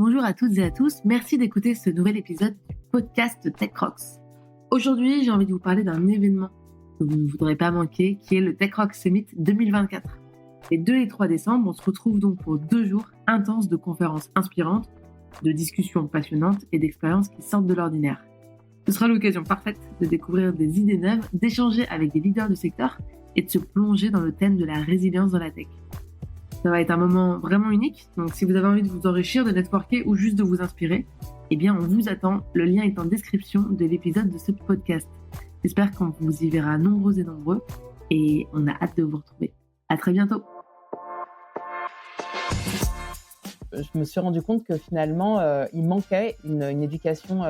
Bonjour à toutes et à tous, merci d'écouter ce nouvel épisode du podcast Tech Rocks. Aujourd'hui, j'ai envie de vous parler d'un événement que vous ne voudrez pas manquer, qui est le Tech Rocks Summit 2024. Les 2 et 3 décembre, on se retrouve donc pour 2 jours intenses de conférences inspirantes, de discussions passionnantes et d'expériences qui sortent de l'ordinaire. Ce sera l'occasion parfaite de découvrir des idées neuves, d'échanger avec des leaders du secteur et de se plonger dans le thème de la résilience dans la tech. Ça va être un moment vraiment unique, donc si vous avez envie de vous enrichir, de networker ou juste de vous inspirer, eh bien on vous attend, le lien est en description de l'épisode de ce podcast. J'espère qu'on vous y verra nombreux et nombreux et on a hâte de vous retrouver. À très bientôt. Je me suis rendu compte que finalement, il manquait une éducation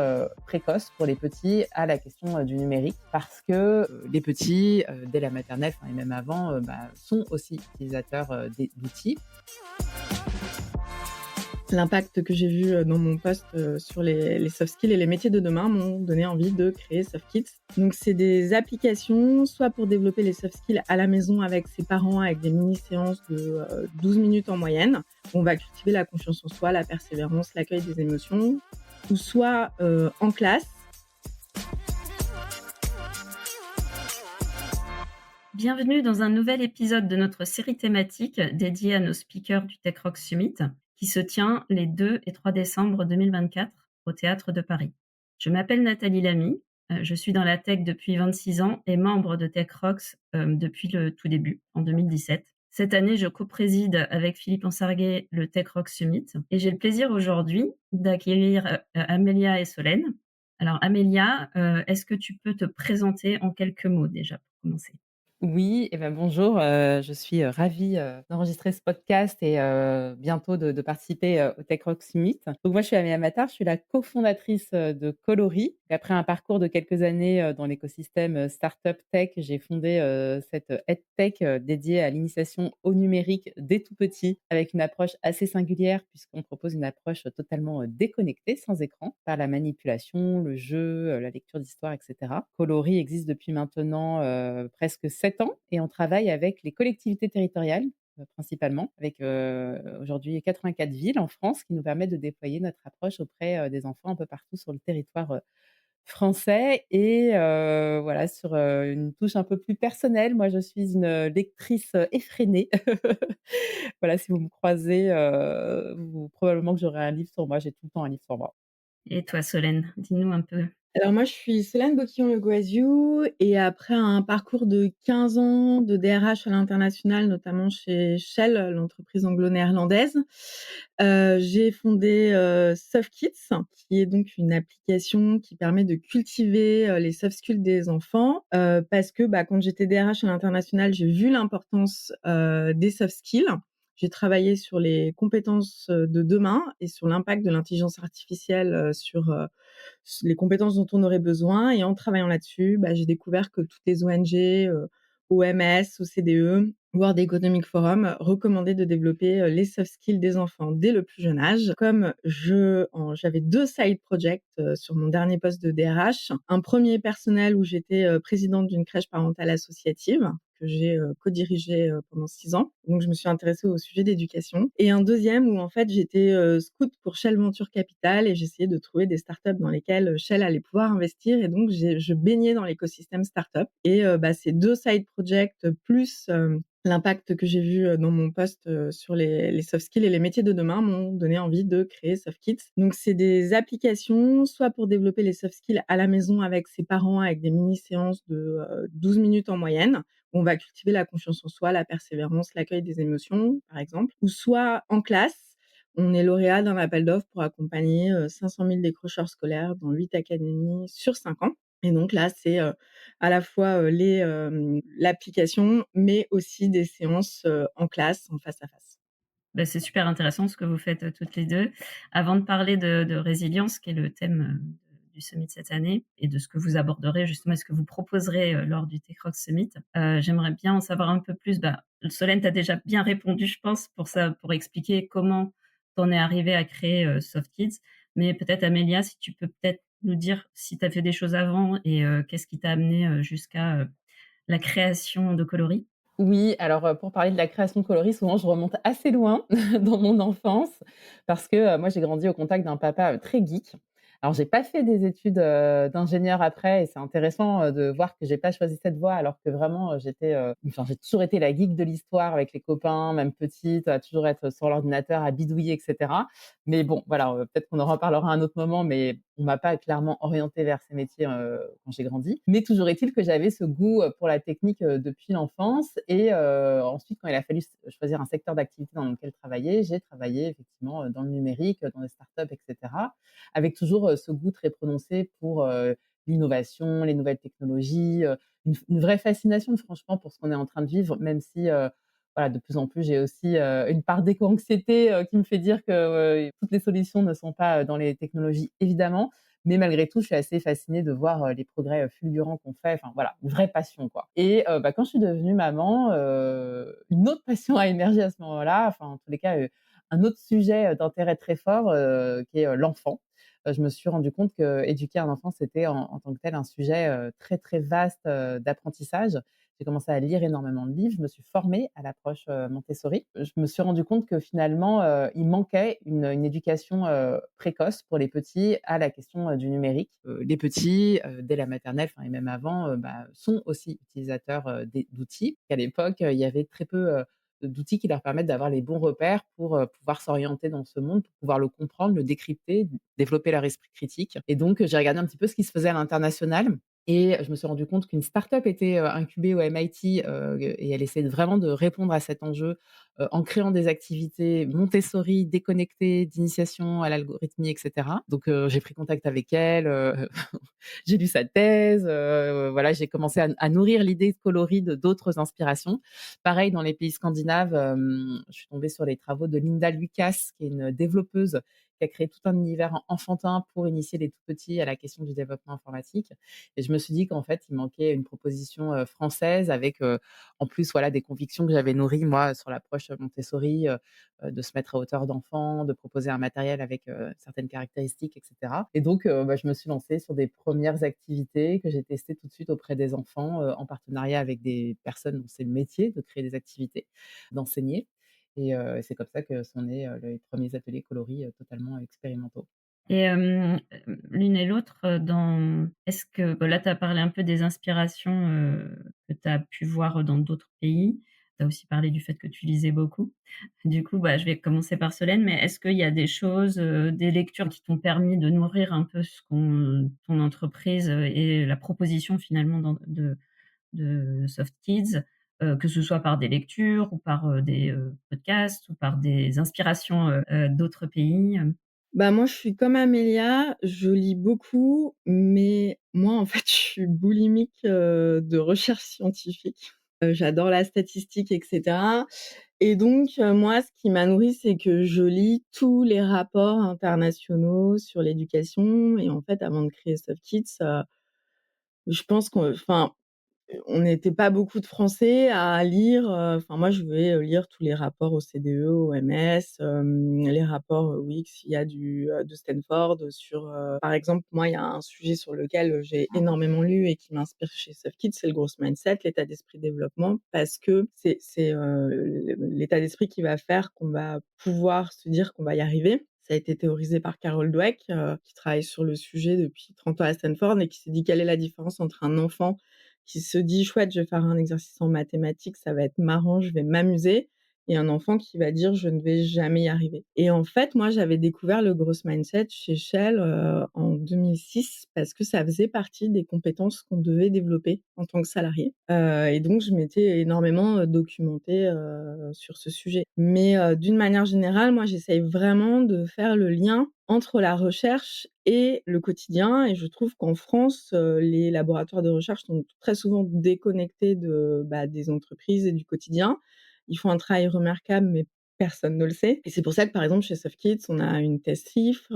précoce pour les petits à la question du numérique parce que les petits, dès la maternelle et même avant, sont aussi utilisateurs d'outils. L'impact que j'ai vu dans mon post sur les soft skills et les métiers de demain m'ont donné envie de créer SoftKids. Donc, c'est des applications, soit pour développer les soft skills à la maison avec ses parents, avec des mini-séances de 12 minutes en moyenne. On va cultiver la confiance en soi, la persévérance, l'accueil des émotions, ou soit en classe. Bienvenue dans un nouvel épisode de notre série thématique dédiée à nos speakers du Tech Rocks Summit qui se tient les 2 et 3 décembre 2024 au Théâtre de Paris. Je m'appelle Nathalie Lamy, je suis dans la tech depuis 26 ans et membre de Tech Rocks depuis le tout début, en 2017. Cette année, je co-préside avec Philippe Ansarguet le Tech Rocks Summit et j'ai le plaisir aujourd'hui d'accueillir Amélia et Solène. Alors Amélia, est-ce que tu peux te présenter en quelques mots déjà pour commencer ? Oui, bonjour, je suis ravie d'enregistrer ce podcast et bientôt de participer au Tech Rocks Summit. Donc moi, je suis Amélia Matar, je suis la cofondatrice de Colory. Après un parcours de quelques années dans l'écosystème Startup Tech, j'ai fondé cette EdTech dédiée à l'initiation au numérique dès tout petit, avec une approche assez singulière puisqu'on propose une approche totalement déconnectée, sans écran, par la manipulation, le jeu, la lecture d'histoire, etc. Colory existe depuis maintenant presque 7 ans et on travaille avec les collectivités territoriales principalement, avec aujourd'hui 84 villes en France qui nous permettent de déployer notre approche auprès des enfants un peu partout sur le territoire français. Et voilà, sur une touche un peu plus personnelle, moi je suis une lectrice effrénée. Voilà, si vous me croisez, probablement que j'aurai un livre sur moi, j'ai tout le temps un livre sur moi. Et toi Solène, dis-nous un peu. Alors moi, je suis Solène Boquillon-Le Goisiou et après un parcours de 15 ans de DRH à l'international, notamment chez Shell, l'entreprise anglo-néerlandaise, j'ai fondé SoftKids, qui est donc une application qui permet de cultiver les soft skills des enfants, parce que quand j'étais DRH à l'international, j'ai vu l'importance des soft skills. J'ai travaillé sur les compétences de demain et sur l'impact de l'intelligence artificielle sur les compétences dont on aurait besoin. Et en travaillant là-dessus, j'ai découvert que toutes les ONG, OMS, OCDE, World Economic Forum recommandaient de développer les soft skills des enfants dès le plus jeune âge. Comme j'avais 2 side projects sur mon dernier poste de DRH, un premier personnel où j'étais présidente d'une crèche parentale associative que j'ai co-dirigé pendant 6 ans. Donc, je me suis intéressée au sujet d'éducation. Et un deuxième où, en fait, j'étais scout pour Shell Venture Capital et j'essayais de trouver des startups dans lesquelles Shell allait pouvoir investir. Et donc, je baignais dans l'écosystème startup. Et ces 2 side projects plus l'impact que j'ai vu dans mon post sur les soft skills et les métiers de demain m'ont donné envie de créer SoftKids. Donc, c'est des applications, soit pour développer les soft skills à la maison avec ses parents, avec des mini-séances de 12 minutes en moyenne. On va cultiver la confiance en soi, la persévérance, l'accueil des émotions, par exemple. Ou soit en classe, on est lauréat d'un appel d'offres pour accompagner 500 000 décrocheurs scolaires dans 8 académies sur 5 ans. Et donc là, c'est à la fois l'application, mais aussi des séances en classe, en face à face. C'est super intéressant ce que vous faites toutes les deux. Avant de parler de résilience, qui est le thème du Summit cette année, et de ce que vous aborderez justement, ce que vous proposerez lors du Tech Rocks Summit, j'aimerais bien en savoir un peu plus. Solène, tu as déjà bien répondu, je pense, pour expliquer comment tu en es arrivé à créer SoftKids. Mais peut-être, Amélia, si tu peux peut-être nous dire si tu as fait des choses avant et qu'est-ce qui t'a amené jusqu'à la création de Colory. Oui, alors, pour parler de la création de coloris, souvent je remonte assez loin dans mon enfance parce que, moi j'ai grandi au contact d'un papa, très geek. Alors j'ai pas fait des études, d'ingénieur après et c'est intéressant, de voir que j'ai pas choisi cette voie alors que vraiment, enfin j'ai toujours été la geek de l'histoire avec les copains, même petite, à toujours être sur l'ordinateur, à bidouiller et cetera. Mais bon, voilà, peut-être qu'on en reparlera à un autre moment, mais on m'a pas clairement orientée vers ces métiers, quand j'ai grandi. Mais toujours est-il que j'avais ce goût, pour la technique, depuis l'enfance et ensuite quand il a fallu choisir un secteur d'activité dans lequel travailler, j'ai travaillé effectivement, dans le numérique, dans des startups et cetera, avec toujours, ce goût très prononcé pour, l'innovation, les nouvelles technologies, une vraie fascination franchement pour ce qu'on est en train de vivre, même si, voilà, de plus en plus, j'ai aussi, une part d'éco-anxiété, qui me fait dire que, toutes les solutions ne sont pas, dans les technologies évidemment, mais malgré tout, je suis assez fascinée de voir, les progrès, fulgurants qu'on fait. Enfin voilà, une vraie passion quoi et quand je suis devenue maman, une autre passion a émergé à ce moment-là, enfin en tous les cas, un autre sujet, d'intérêt très fort, qui est, l'enfant. Je me suis rendu compte qu'éduquer un enfant, c'était en tant que tel un sujet, très, très vaste, d'apprentissage. J'ai commencé à lire énormément de livres, je me suis formée à l'approche, Montessori. Je me suis rendu compte que finalement, il manquait une éducation, précoce pour les petits à la question, du numérique. Les petits, dès la maternelle, enfin et même avant, sont aussi utilisateurs, d'outils. Qu'à l'époque, il y avait très peu, d'outils qui leur permettent d'avoir les bons repères pour, pouvoir s'orienter dans ce monde, pour pouvoir le comprendre, le décrypter, développer leur esprit critique et donc j'ai regardé un petit peu ce qui se faisait à l'international et je me suis rendu compte qu'une start-up était, incubée au MIT, et elle essayait vraiment de répondre à cet enjeu, en créant des activités Montessori déconnectées, d'initiation à l'algorithmie et cetera. Donc j'ai pris contact avec elle, j'ai lu sa thèse, voilà, j'ai commencé à nourrir l'idée de coloris de d'autres inspirations. Pareil dans les pays scandinaves, je suis tombée sur les travaux de Linda Lucas, qui est une développeuse qui a créé tout un univers enfantin pour initier les tout petits à la question du développement informatique et je me suis dit qu'en fait, il manquait une proposition, française avec, en plus, voilà, des convictions que j'avais nourries moi sur l'approche Montessori, de se mettre à hauteur d'enfant, de proposer un matériel avec, certaines caractéristiques et cetera et donc je me suis lancée sur des premières activités que j'ai testées tout de suite auprès des enfants, en partenariat avec des personnes dont c'est le métier de créer des activités, d'enseigner et c'est comme ça que sont nés, les premiers ateliers coloris, totalement expérimentaux. Et l'une et l'autre, est-ce que bah, là, tu as parlé un peu des inspirations, que tu as pu voir dans d'autres pays. Tu as aussi parlé du fait que tu lisais beaucoup. Du coup, bah, je vais commencer par Solène, mais est-ce qu'il y a des choses, des lectures qui t'ont permis de nourrir un peu ton entreprise, et la proposition finalement de Soft Kids, que ce soit par des lectures ou par, des, podcasts ou par des inspirations, d'autres pays? Bah, moi, je suis comme Amélia, je lis beaucoup, mais moi, en fait, je suis boulimique, de recherche scientifique. J'adore la statistique et cetera et donc moi, ce qui m'a nourrie, c'est que je lis tous les rapports internationaux sur l'éducation et en fait, avant de créer Soft Kids, je pense qu'on enfin, on n'était pas beaucoup de Français à lire, enfin moi je vais, lire tous les rapports OCDE, OMS, les rapports, oui, s'il y a de Stanford sur, par exemple, moi il y a un sujet sur lequel, j'ai énormément lu et qui m'inspire chez Soft Kids, c'est le growth mindset, l'état d'esprit développement parce que c'est, l'état d'esprit qui va faire qu'on va pouvoir se dire qu'on va y arriver. Ça a été théorisé par Carol Dweck, qui travaille sur le sujet depuis 30 ans à Stanford et qui s'est dit: «Quelle est la différence entre un enfant qui se dit: «Chouette, je vais faire un exercice en mathématiques, ça va être marrant, je vais m'amuser» et un enfant qui va dire: «Je ne vais jamais y arriver» et en fait, moi, j'avais découvert le growth mindset chez Shell, en 2006 parce que ça faisait partie des compétences qu'on devait développer en tant que salarié, et donc je m'étais énormément, documentée, sur ce sujet. Mais, d'une manière générale, moi, j'essaye vraiment de faire le lien entre la recherche et le quotidien et je trouve qu'en France, les laboratoires de recherche sont très souvent déconnectés des entreprises et du quotidien. Ils font un travail remarquable, mais personne ne le sait et c'est pour ça que, par exemple, chez Soft Kids, on a une thèse FIFRE,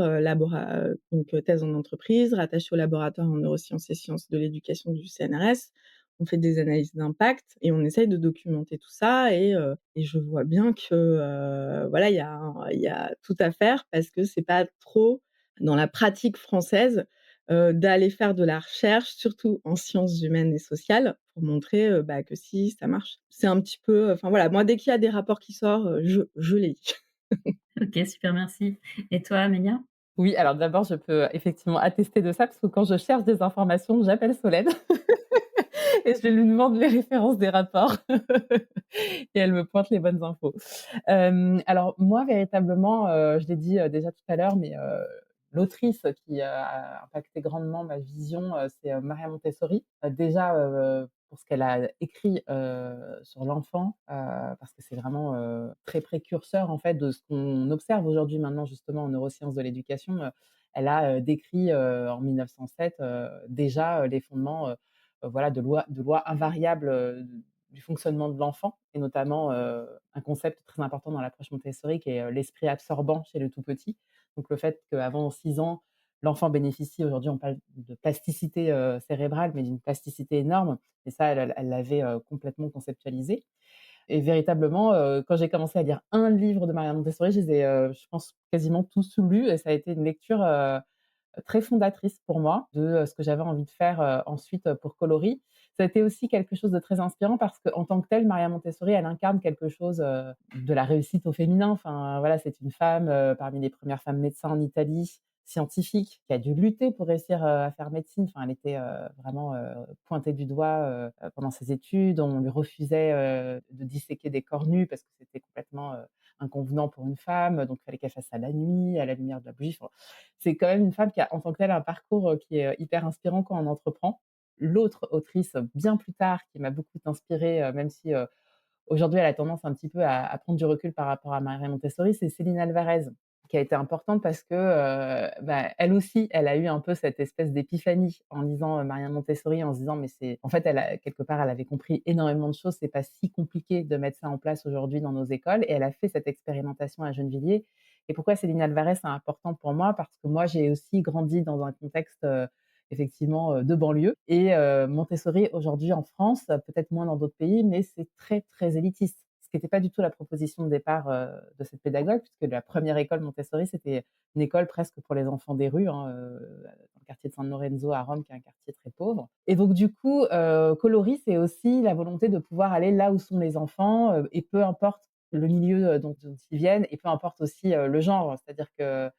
thèse en entreprise, rattachée au laboratoire en neurosciences et sciences de l'éducation du CNRS. On fait des analyses d'impact et on essaye de documenter tout ça et je vois bien que, voilà, il y a tout à faire parce que c'est pas trop dans la pratique française, d'aller faire de la recherche, surtout en sciences humaines et sociales, pour montrer, que si, ça marche. C'est un petit peu, enfin voilà, moi dès qu'il y a des rapports qui sortent, je les lis. OK, super, merci. Et toi, Amélia? Oui, alors d'abord, je peux effectivement attester de ça parce que quand je cherche des informations, j'appelle Solène et je lui demande les références des rapports et elle me pointe les bonnes infos. Alors moi, véritablement, je l'ai dit, déjà tout à l'heure, mais l'autrice qui a impacté grandement ma vision, c'est, Maria Montessori. Déjà, pour ce qu'elle a écrit, sur l'enfant, parce que c'est vraiment, très précurseur, en fait, de ce qu'on observe aujourd'hui maintenant, justement, en neurosciences de l'éducation. Elle a, décrit, en 1907, déjà, les fondements, voilà, de lois invariables, du fonctionnement de l'enfant et notamment, un concept très important dans l'approche Montessori qui est, l'esprit absorbant chez le tout petit. Donc le fait qu'avant 6 ans, l'enfant bénéficie, aujourd'hui on parle de plasticité, cérébrale, mais d'une plasticité énorme et ça elle l'avait, complètement conceptualisé et véritablement, quand j'ai commencé à lire un livre de Maria Montessori, je les ai, je pense quasiment tous lus et ça a été une lecture, très fondatrice pour moi de, ce que j'avais envie de faire, ensuite, pour Coloris. Ça a été aussi quelque chose de très inspirant parce qu'en tant que telle, Maria Montessori, elle incarne quelque chose, de la réussite au féminin. Enfin, voilà, c'est une femme, parmi les premières femmes médecins en Italie, scientifique, qui a dû lutter pour réussir, à faire médecine. Enfin, elle était, vraiment, pointée du doigt, pendant ses études. On lui refusait, de disséquer des corps nus parce que c'était complètement, inconvenant pour une femme, donc il fallait qu'elle fasse ça la nuit, à la lumière de la bougie. Enfin, c'est quand même une femme qui a en tant que telle un parcours, qui est, hyper inspirant quand on entreprend. L'autre autrice, bien plus tard, qui m'a beaucoup inspirée, même si, aujourd'hui elle a tendance un petit peu à prendre du recul par rapport à Maria Montessori, c'est Céline Alvarez, qui a été importante parce que, elle aussi, elle a eu un peu cette espèce d'épiphanie en lisant, Maria Montessori, en se disant: «Mais c'est» en fait, elle a quelque part, elle avait compris énormément de choses. C'est pas si compliqué de mettre ça en place aujourd'hui dans nos écoles et elle a fait cette expérimentation à Gennevilliers et pourquoi Céline Alvarez est importante pour moi? Parce que moi, j'ai aussi grandi dans un contexte, effectivement, de banlieue et Montessori aujourd'hui en France, peut-être moins dans d'autres pays, mais c'est très, très élitiste. Ce qui était pas du tout la proposition de départ, de cette pédagogue puisque la première école Montessori, c'était une école presque pour les enfants des rues, hein, dans le quartier de San Lorenzo à Rome, qui est un quartier très pauvre et donc du coup, Coloris, c'est aussi la volonté de pouvoir aller là où sont les enfants, et peu importe le milieu, dont ils viennent et peu importe aussi, le genre. C'est-à-dire que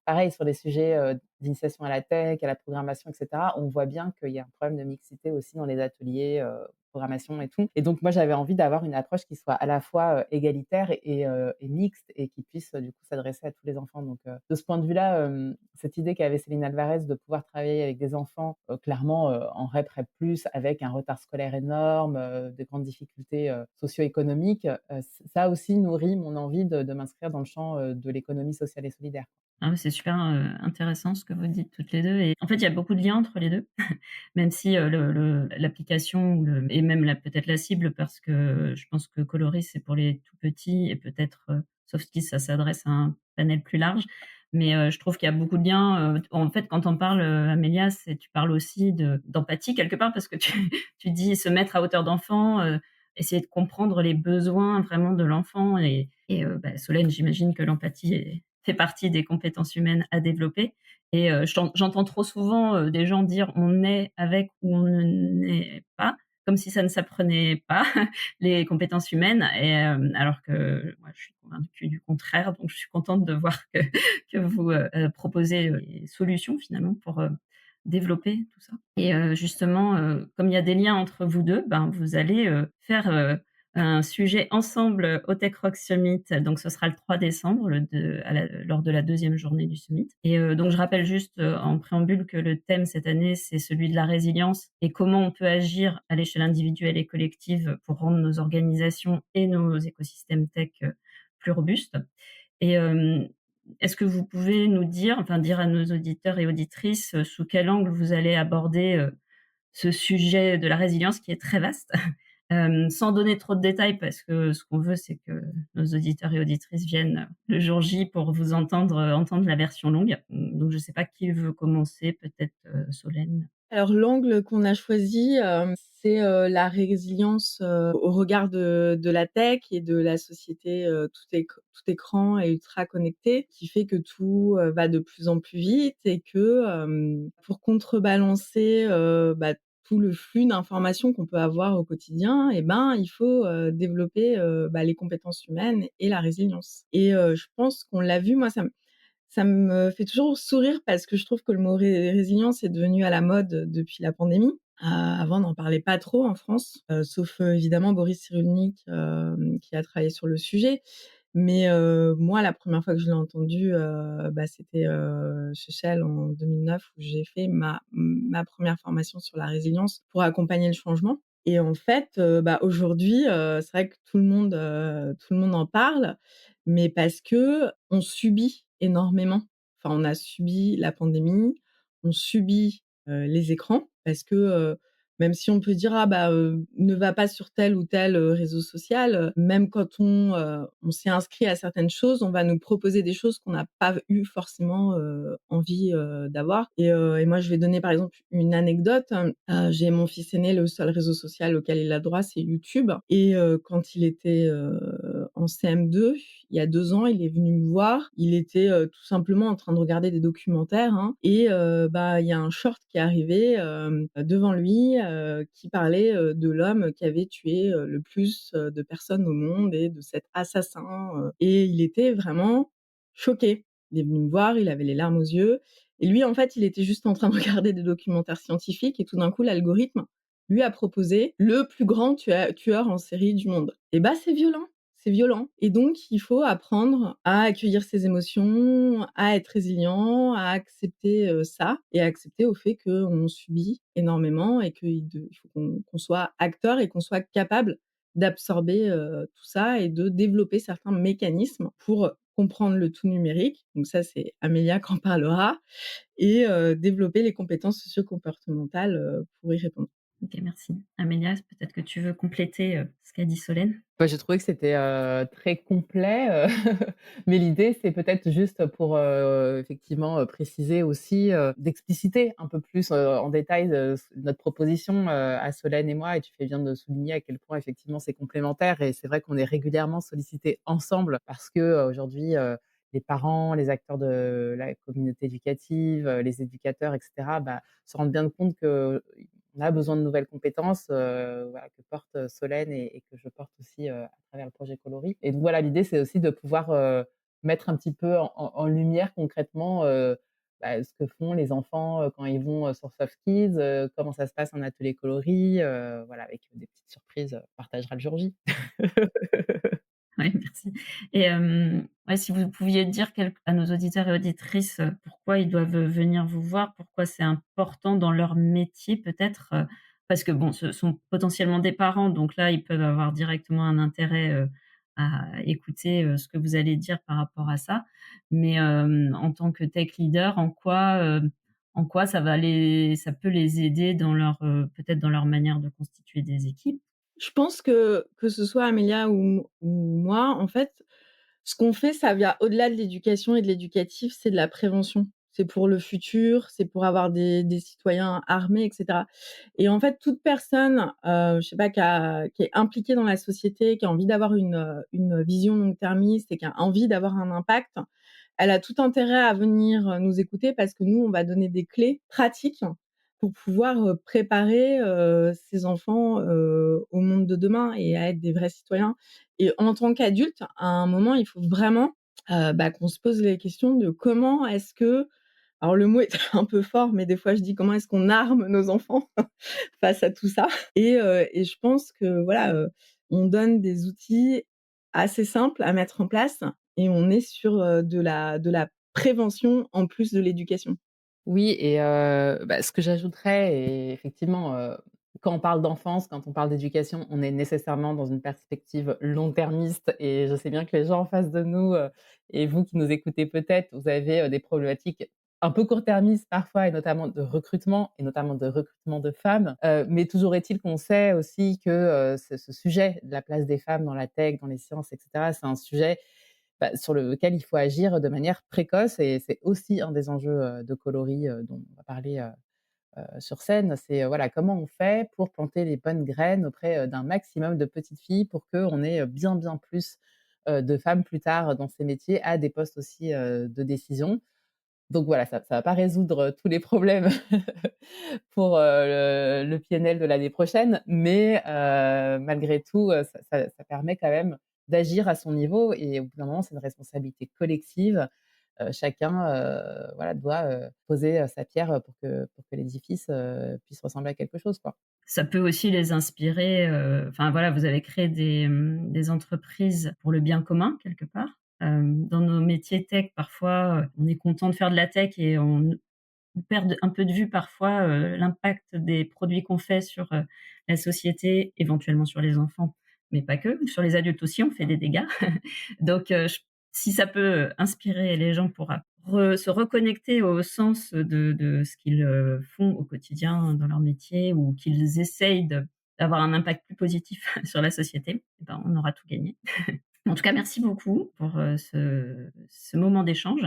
pareil, sur les sujets, d'initiation à la tech, à la programmation et cetera, on voit bien qu'il y a un problème de mixité aussi dans les ateliers, programmation et tout et donc moi, j'avais envie d'avoir une approche qui soit à la fois, égalitaire et mixte et qui puisse, du coup, s'adresser à tous les enfants donc de ce point de vue-là, cette idée qu'avait Céline Alvarez de pouvoir travailler avec des enfants, clairement, en REP, REP+, avec un retard scolaire énorme, de grandes difficultés, socio-économiques, ça aussi nourrit mon envie de m'inscrire dans le champ, de l'économie sociale et solidaire. Ah ouais, c'est super, intéressant ce que vous dites toutes les 2 et en fait, il y a beaucoup de liens entre les 2, même si, l'application ou le et même la peut-être la cible parce que je pense que Coloris, c'est pour les tout petits et peut-être, Softkiss, ça s'adresse à un panel plus large. Mais, je trouve qu'il y a beaucoup de liens, en fait, quand on parle, Amélia, c'est tu parles aussi d'empathie quelque part parce que tu tu dis se mettre à hauteur d'enfant, essayer de comprendre les besoins vraiment de l'enfant et Solène, j'imagine que l'empathie fait partie des compétences humaines à développer et j'entends trop souvent, des gens dire: «On est avec ou on ne naît pas», comme si ça ne s'apprenait pas les compétences humaines et alors que moi je suis convaincue du contraire, donc je suis contente de voir que vous, proposez, des solutions finalement pour, développer tout ça et justement, comme il y a des liens entre vous 2, ben, vous allez, faire, un sujet ensemble au Tech Rock Summit, donc ce sera le 3 décembre, lors de la deuxième journée du summit et donc je rappelle juste, en préambule que le thème cette année, c'est celui de la résilience et comment on peut agir à l'échelle individuelle et collective pour rendre nos organisations et nos écosystèmes tech, plus robustes et est-ce que vous pouvez nous dire, enfin dire à nos auditeurs et auditrices, sous quel angle vous allez aborder, ce sujet de la résilience qui est très vaste? Sans donner trop de détails parce que ce qu'on veut, c'est que nos auditeurs et auditrices viennent, le jour J pour vous entendre, entendre la version longue. Donc je ne sais pas qui veut commencer, peut-être, Solène? Alors l'angle qu'on a choisi, c'est, la résilience, au regard de la tech et de la société, tout écran et ultra connecté, qui fait que tout, va de plus en plus vite et que, pour contrebalancer, tout le flux d'informations qu'on peut avoir au quotidien, et ben, il faut, développer, les compétences humaines et la résilience. Et je pense qu'on l'a vu, moi ça me fait toujours sourire parce que je trouve que le mot résilience est devenu à la mode depuis la pandémie. Avant, on n'en parlait pas trop en France, sauf, évidemment Boris Cyrulnik, qui a travaillé sur le sujet. Mais moi, la première fois que je l'ai entendu, c'était, chez Shell en 2009 où j'ai fait ma première formation sur la résilience pour accompagner le changement. Et en fait, aujourd'hui, c'est vrai que tout le monde en parle, mais parce qu'on subit énormément. Enfin, on a subi la pandémie, on subit, les écrans parce que, même si on peut dire: «Ah ne va pas sur tel ou tel, réseau social», même quand on s'est inscrit à certaines choses, on va nous proposer des choses qu'on n'a pas eu forcément, envie, d'avoir. Et moi, je vais donner par exemple une anecdote. J'ai mon fils aîné, le seul réseau social auquel il a droit, c'est YouTube. Et quand il était, en CM2, il y a 2 ans, il est venu me voir. Il était, tout simplement en train de regarder des documentaires, hein, et il y a un short qui est arrivé, devant lui, qui parlait, de l'homme qui avait tué, le plus, de personnes au monde et de cet assassin, et il était vraiment choqué. Il est venu me voir, il avait les larmes aux yeux, et lui, en fait, il était juste en train de regarder des documentaires scientifiques et tout d'un coup, l'algorithme lui a proposé le plus grand tueur en série du monde. Et c'est violent. C'est violent. Et donc, il faut apprendre à accueillir ses émotions, à être résilient, à accepter, ça, et à accepter au fait qu'on subit énormément et il faut qu'on soit acteur et qu'on soit capable d'absorber, tout ça et de développer certains mécanismes pour comprendre le tout numérique. Donc ça, c'est Amélia qui en parlera, et développer les compétences socio-comportementales, pour y répondre. OK, merci. Amélia, peut-être que tu veux compléter, ce qu'a dit Solène? Bah, j'ai trouvé que c'était, très complet, mais l'idée, c'est peut-être juste pour, effectivement, préciser aussi, d'expliciter un peu plus, en détail, notre proposition, à Solène et moi, et tu fais bien de souligner à quel point effectivement c'est complémentaire. Et c'est vrai qu'on est régulièrement sollicités ensemble parce que, aujourd'hui, les parents, les acteurs de la communauté éducative, les éducateurs et cetera, se rendent bien compte que on a besoin de nouvelles compétences, voilà, que porte, Solène et que je porte aussi, à travers le projet Coloris. Et donc voilà, l'idée, c'est aussi de pouvoir, mettre un petit peu en lumière concrètement, ce que font les enfants, quand ils vont, sur Soft Kids, comment ça se passe en atelier coloris, voilà, avec des petites surprises, on partagera le jour J. Oui, merci. Et ouais, si vous pouviez dire à nos auditeurs et auditrices, pourquoi ils doivent, venir vous voir, pourquoi c'est important dans leur métier peut-être, parce que bon, ce sont potentiellement des parents, donc là, ils peuvent avoir directement un intérêt, à écouter, ce que vous allez dire par rapport à ça. Mais en tant que tech leader, en quoi ça peut les aider dans leur, peut-être dans leur manière de constituer des équipes? Je pense que ce soit Amélia ou moi, en fait, ce qu'on fait, ça vient au-delà de l'éducation et de l'éducatif, c'est de la prévention. C'est pour le futur, c'est pour avoir des citoyens armés, et cetera. Et en fait, toute personne, je sais pas, qui est impliquée dans la société, qui a envie d'avoir une vision long-termiste et qui a envie d'avoir un impact, elle a tout intérêt à venir, nous écouter parce que nous, on va donner des clés pratiques pour pouvoir, préparer, ces enfants, au monde de demain et à être des vrais citoyens. Et en tant qu'adulte, à un moment, il faut vraiment, qu'on se pose les questions de comment est-ce que, alors le mot est un peu fort, mais des fois je dis: «Comment est-ce qu'on arme nos enfants face à tout ça?» Et je pense que voilà, on donne des outils assez simples à mettre en place et on est sur, de la prévention en plus de l'éducation. Oui. Et ce que j'ajouterais, et effectivement, quand on parle d'enfance, quand on parle d'éducation, on est nécessairement dans une perspective long-termiste, et je sais bien que les gens en face de nous, et vous qui nous écoutez peut-être, vous avez, des problématiques un peu court-termistes parfois, et notamment de recrutement de femmes, mais toujours est-il qu'on sait aussi que, ce sujet de la place des femmes dans la tech, dans les sciences et cetera, c'est un sujet sur lequel il faut agir de manière précoce. Et c'est aussi un des enjeux, de Coloris, dont on va parler, sur scène. C'est, voilà, comment on fait pour planter les bonnes graines auprès, d'un maximum de petites filles pour qu'on ait, bien, bien plus, de femmes plus tard dans ces métiers à des postes aussi, de décision. Donc voilà, ça va pas résoudre tous les problèmes pour, le PNL de l'année prochaine, mais malgré tout, ça permet quand même d'agir à son niveau et au bout d'un moment, c'est une responsabilité collective. Chacun, voilà, doit, poser, sa pierre, pour que l'édifice, puisse ressembler à quelque chose, quoi. Ça peut aussi les inspirer, enfin voilà, vous avez créé des entreprises pour le bien commun quelque part. Dans nos métiers tech, parfois, on est content de faire de la tech et on perd un peu de vue parfois, l'impact des produits qu'on fait sur, la société, éventuellement sur les enfants, mais pas que. Sur les adultes aussi, on fait des dégâts. Donc, si ça peut inspirer les gens pour se reconnecter au sens de ce qu'ils, font au quotidien dans leur métier ou qu'ils essayent d'avoir un impact plus positif sur la société, eh ben, on aura tout gagné. En tout cas, merci beaucoup pour, ce moment d'échange.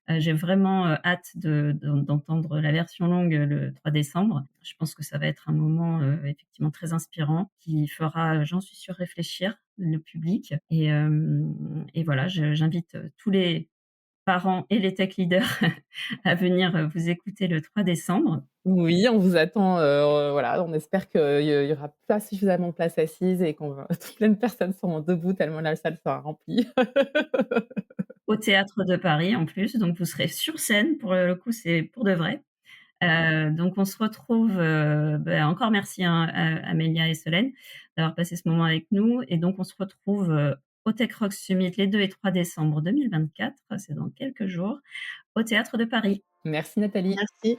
J'ai vraiment, hâte d'entendre la version longue, le 3 décembre. Je pense que ça va être un moment, effectivement très inspirant qui fera, j'en suis sûre, réfléchir le public et voilà, j'invite, tous les parents et les tech leaders à venir, vous écouter le 3 décembre. Oui, on vous attend, voilà, on espère qu'il y aura pas suffisamment de places assises et qu'on va plein de personnes seront debout tellement la salle sera remplie. Au théâtre de Paris en plus, donc vous serez sur scène pour le coup, c'est pour de vrai. Donc on se retrouve, encore merci, hein, à Amélia et Solène d'avoir passé ce moment avec nous et donc on se retrouve, au Tech Rocks Summit les 2 et 3 décembre 2024, c'est dans quelques jours, au théâtre de Paris. Merci Nathalie. Merci.